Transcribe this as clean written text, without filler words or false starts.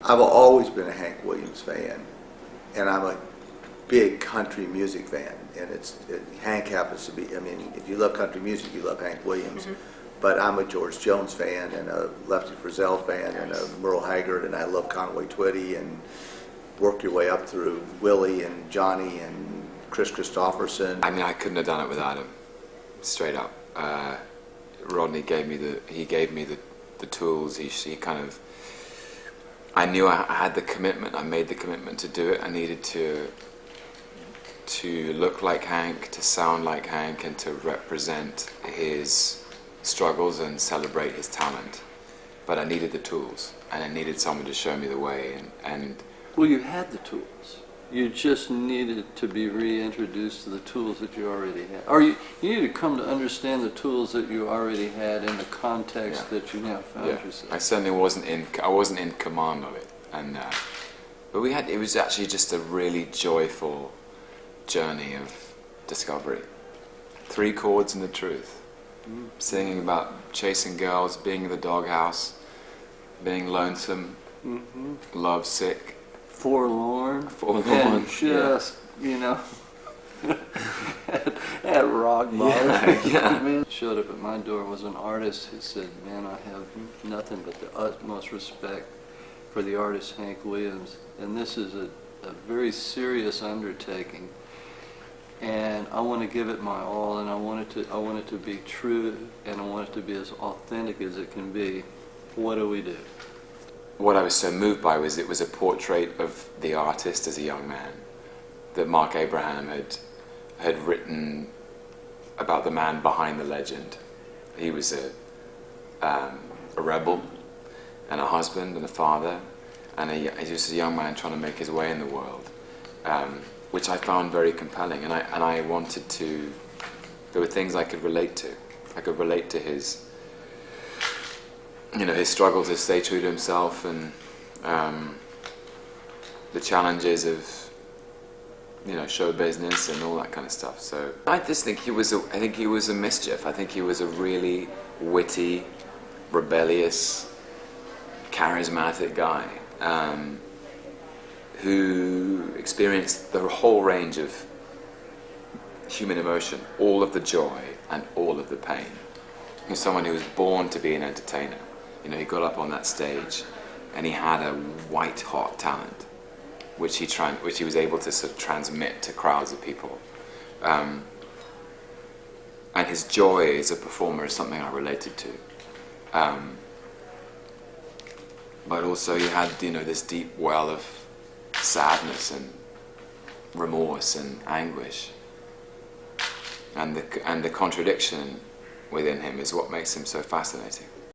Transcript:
I've always been a Hank Williams fan, and I'm a big country music fan. And Hank happens to be, I mean, if you love country music, you love Hank Williams. Mm-hmm. But I'm a George Jones fan, and a Lefty Frizzell fan, and a Merle Haggard, and I love Conway Twitty, and work your way up through Willie and Johnny and Chris Christopherson. I mean, I couldn't have done it without him, straight up. Rodney gave me the tools. He kind of, I knew I had the commitment. I made the commitment to do it. I needed to look like Hank, to sound like Hank, and to represent his struggles and celebrate his talent. But I needed the tools, and I needed someone to show me the way. And well, you had the tools. You just needed to be reintroduced to the tools that you already had. Or you needed to come to understand the tools that you already had in the context that you now found yourself. I certainly wasn't in command of it. And but it was actually just a really joyful journey of discovery. 3 chords and the truth. Mm-hmm. Singing about chasing girls, being in the doghouse, being lonesome, lovesick, forlorn, and just at rock bottom. Man showed up at my door, was an artist who said, "Man, I have nothing but the utmost respect for the artist Hank Williams, and this is a very serious undertaking, and I want to give it my all, and I want it to be true, and I want it to be as authentic as it can be. What do we do?" What I was so moved by was it was a portrait of the artist as a young man that Mark Abraham had written about the man behind the legend. He was a rebel and a husband and a father, and he was a young man trying to make his way in the world, which I found very compelling. And I wanted to. There were things I could relate to. I could relate to his struggle to stay true to himself, and the challenges of show business and all that kind of stuff. So I just think he was a mischief. I think he was a really witty, rebellious, charismatic guy who experienced the whole range of human emotion, all of the joy and all of the pain. He was someone who was born to be an entertainer. He got up on that stage, and he had a white-hot talent, which he was able to sort of transmit to crowds of people. And his joy as a performer is something I related to. But also, he had this deep well of sadness and remorse and anguish, and the contradiction within him is what makes him so fascinating.